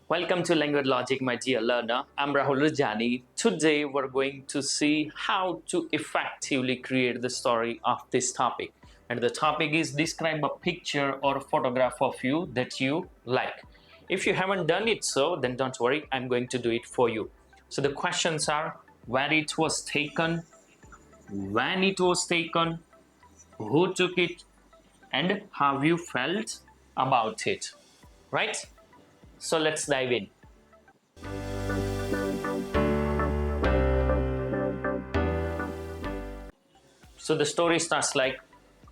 Welcome to Language Logic, my dear learner. I'm Rahul Rajani. Today, we're going to see how to effectively create the story of this topic. And the topic is describe a picture or a photograph of you that you like. If you haven't done it so, then don't worry, I'm going to do it for you. So the questions are where it was taken, when it was taken, who took it, and how you felt about it. Right? So let's dive in. So the story starts like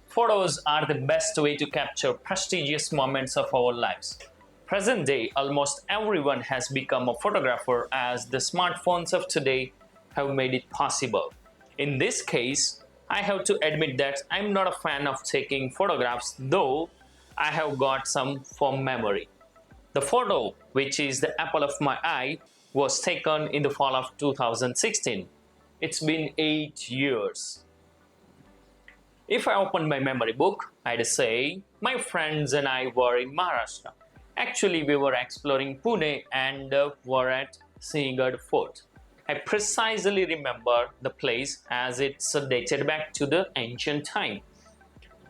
photos are the best way to capture prestigious moments of our lives. Present day, almost everyone has become a photographer as the smartphones of today have made it possible. In this case, I have to admit that I'm not a fan of taking photographs, though I have got some from memory. The photo, which is the apple of my eye, was taken in the fall of 2016. It's been 8 years. If I open my memory book, I'd say my friends and I were in Maharashtra. Actually, we were exploring Pune and were at Sinhgad Fort. I precisely remember the place as it's dated back to the ancient time.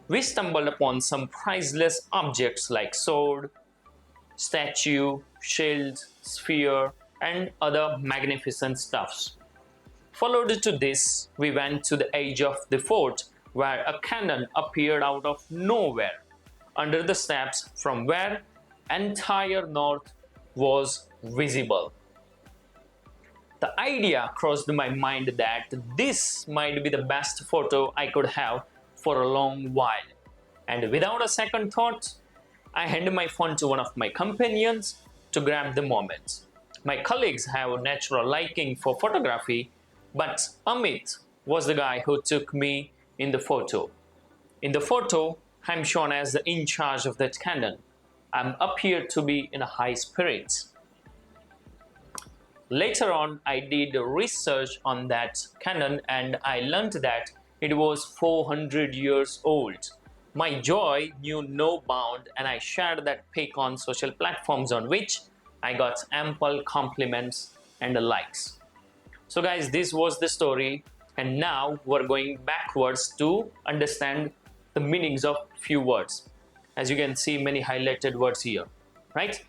We stumbled upon some priceless objects like sword, statue, shield, sphere, and other magnificent stuffs. Followed to this, we went to the edge of the fort where a cannon appeared out of nowhere under the steps from where entire north was visible. The idea crossed my mind that this might be the best photo I could have for a long while. And without a second thought, I handed my phone to one of my companions to grab the moment. My colleagues have a natural liking for photography, but Amit was the guy who took me in the photo. In the photo, I'm shown as the in charge of that cannon. I'm appeared to be in a high spirits. Later on, I did research on that cannon and I learned that it was 400 years old. My joy knew no bound and I shared that pic on social platforms on which I got ample compliments and likes. So guys, this was the story and now we're going backwards to understand the meanings of few words. As you can see, many highlighted words here, right?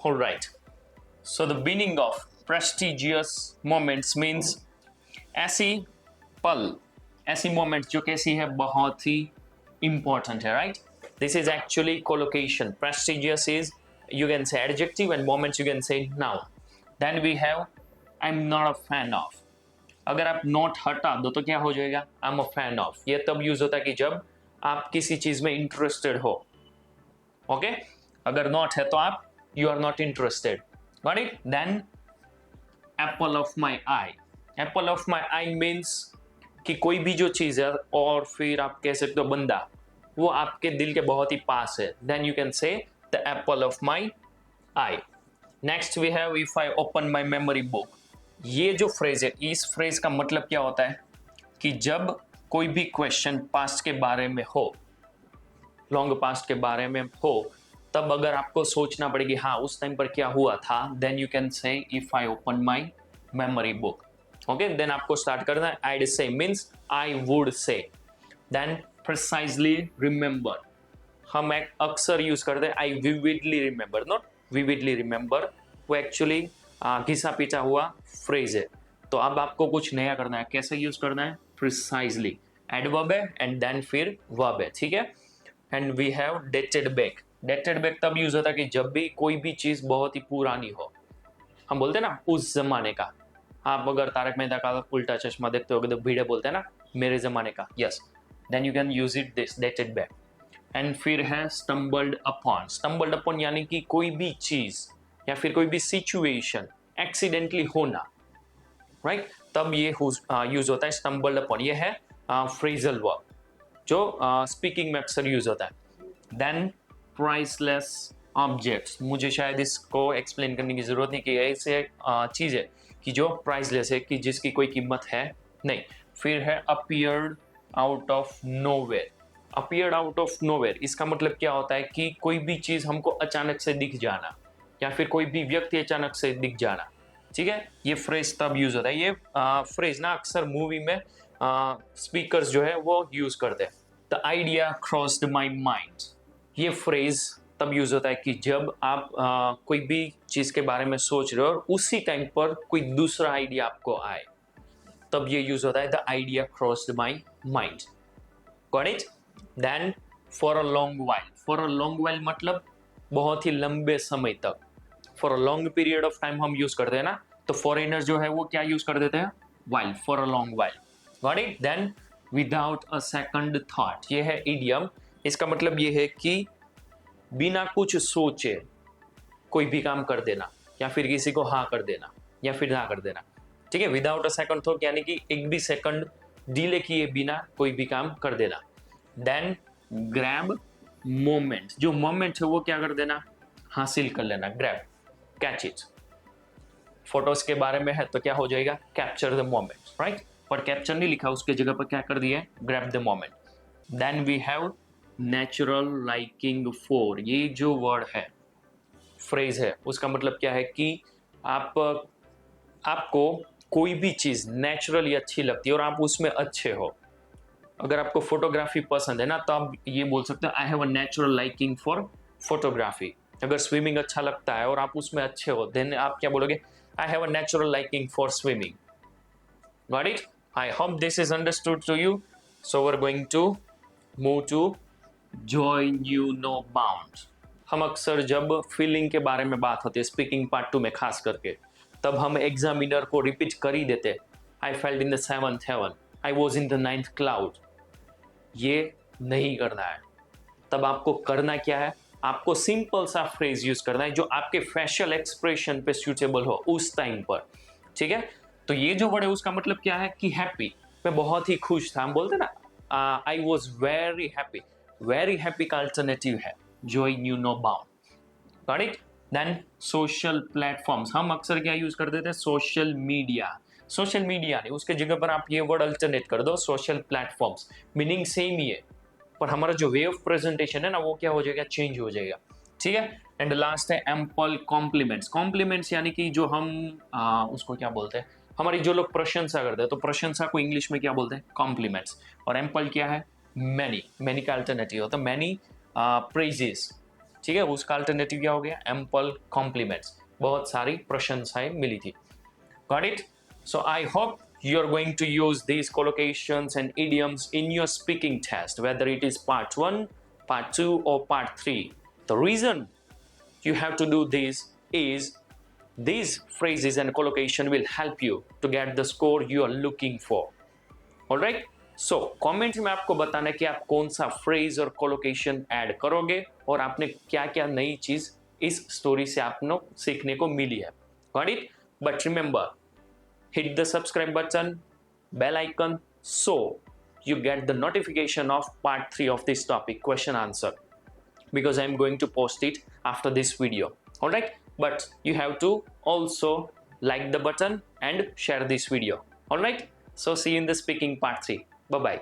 Alright, so the meaning of prestigious moments means ऐसी पल, ऐसी moment जो कैसी है बहुत ही important है, right? This is actually collocation. Prestigious is, you can say adjective, and moments you can say noun. Then we have I'm not a fan of. अगर आप not हटा दो तो क्या हो जाएगा? I'm a fan of. ये तब यूज होता है कि जब आप किसी चीज में इंटरेस्टेड हो. ओके? अगर not है तो आप you are not interested. Got it? Then apple of my eye. Apple of my eye means कि कोई भी जो चीज़ है और फिर आप कह सकते हो बंदा वो आपके दिल के बहुत ही पास है. Then you can say the apple of my eye. Next we have if I open my memory book. ये जो फ्रेज है, इस फ्रेज का मतलब क्या होता है कि जब कोई भी क्वेश्चन पास्ट के बारे में हो, लॉन्ग पास्ट के बारे में हो, तब अगर आपको सोचना पड़े कि हाँ उस टाइम पर क्या हुआ था, then you can say if I open my memory book. Okay, then आपको स्टार्ट करना है. I'd say means I would say. Then precisely remember, हम एक अक्सर यूज करते हैं I vividly remember, not vividly remember. वो एक्चुअली घिसा पीटा हुआ फ्रेज है. तो अब आपको कुछ नया करना है. कैसे यूज करना है? प्रिसाइजली. एडवर्ब है एंड देन फिर वर्ब है. ठीक है. And we have dated back. Dated back तब यूज होता है कि जब भी कोई भी चीज बहुत ही पुरानी हो. हम बोलते हैं ना उस जमाने का. आप अगर तारक मेहता का उल्टा चश्मा देखते हो तो भिड़े बोलते हैं ना मेरे जमाने का. Yes, then you can use it this dated back. And फिर है स्टम्बल्ड अपॉन. स्टम्बल्ड अपॉन यानी कि कोई भी चीज या फिर कोई भी सिचुएशन एक्सीडेंटली होना, राइट? तब ये यूज होता है स्टम्बल्ड अपॉन. ये है फ्रेजल वर्ब जो स्पीकिंग में अक्सर यूज होता है. Then priceless objects. मुझे शायद इसको एक्सप्लेन करने की जरूरत नहीं कि ऐसे चीज है कि जो प्राइसलेस है, कि जिसकी कोई कीमत है नहीं. फिर है appeared out of nowhere. Appeared out of nowhere इसका मतलब क्या होता है कि कोई भी चीज हमको अचानक से दिख जाना. या फिर कोई भी व्यक्ति अचानक से दिख जाना, ठीक है, ये फ्रेज तब यूज होता है। ये फ्रेज ना अक्सर मूवी में स्पीकर्स जो है वो यूज करते हैं। The idea crossed my mind, ये फ्रेज तब यूज होता है कि जब आप कोई भी चीज के बारे में सोच रहे हो और उसी टाइम पर कोई दूसरा आइडिया आपको आए, तब ये यूज होता है the idea crossed my mind. Got it? Then for a long while, for a long while मतलब बहुत ही लंबे समय तक, for a long period of time हम यूज करते हैं ना, तो फॉरेनर जो है वो क्या यूज कर देते हैं? While, for a long while. Got it? Then without a second thought, ये है इडियम। इसका मतलब ये है कि बिना कुछ सोचे कोई भी काम कर देना, या फिर किसी को हाँ कर देना या फिर ना कर देना, ठीक है। विदाउट अ सेकंड थॉट यानी कि एक भी सेकंड डिले किए बिना कोई भी काम कर देना। देन ग्रैब मोमेंट, जो मोमेंट है वो क्या कर देना? हासिल कर लेना। Grab, catch it. फोटोज के बारे में है तो क्या हो जाएगा? Capture the moment, right. पर कैप्चर नहीं लिखा, उसके जगह पर क्या कर दिया है? Grab the moment. Then we have natural liking for, ये जो वर्ड है, फ्रेज है, उसका मतलब क्या है कि आपको कोई भी चीज नेचुरली अच्छी लगती है और आप उसमें अच्छे हो। अगर आपको फोटोग्राफी पसंद है ना, तो आप ये बोल सकते हो आई have a natural liking for photography. अगर स्विमिंग अच्छा लगता है और आप उसमें अच्छे हो, देन आप क्या बोलोगे? I have a natural liking for swimming. Got it? I hope this is understood to you. So we are going to move to joy you no bound. हम अक्सर जब फीलिंग के बारे में बात होती है, स्पीकिंग पार्ट 2 में खास करके, तब हम एग्जामिनर को रिपीट कर ही देते। I felt in the 7th heaven, I was in the 9th cloud. ये नहीं करना है। तब आपको करना क्या है? आपको सिंपल सा फ्रेज यूज करना है जो आपके फेशियल एक्सप्रेशन पे सूटेबल हो उस टाइम पर, ठीक है। तो ये जो वर्ड है उसका मतलब क्या है कि हैप्पी, मैं बहुत ही खुश था। हम बोलते ना I was very happy. Very happy का अल्टरनेटिव है joy you no bound. Got it? Then social platforms, हम अक्सर क्या यूज कर देते हैं? Social media. सोशल मीडिया नहीं, उसके जगह पर आप ये वर्ड अल्टरनेट कर दो, सोशल प्लेटफॉर्म्स। मीनिंग सेम ही है, पर हमारा जो वे ऑफ प्रेजेंटेशन है ना, वो क्या हो जाएगा? चेंज हो जाएगा, ठीक है। एंड लास्ट है एम्पल कॉम्प्लीमेंट्स। कॉम्प्लीमेंट्स यानी कि जो हम उसको क्या बोलते हैं? हमारी जो लोग प्रशंसा करते हैं, तो प्रशंसा को इंग्लिश में क्या बोलते हैं? कॉम्प्लीमेंट्स। और एम्पल क्या है? मैनी। मैनी का अल्टरनेटिव होता है मैनी प्रेजेस, ठीक है। उसका अल्टरनेटिव क्या हो गया? Ample compliments. बहुत सारी प्रशंसाएं मिली थी। Got it? So I hope you're going to use these collocations and idioms in your speaking test, whether it is part 1, part 2, or part 3. The reason you have to do this is these phrases and collocation will help you to get the score you are looking for. Alright? So, comment में आपको बताना है कि आप कौन सा phrase और collocation add करोगे और आपने क्या क्या नई चीज इस स्टोरी से आपको सीखने को मिली है। Got it? But remember, hit the subscribe button, bell icon, so you get the notification of part 3 of this topic, question answer, because I'm going to post it after this video. All right, but you have to also like the button and share this video. All right, so see you in the speaking part 3. Bye bye.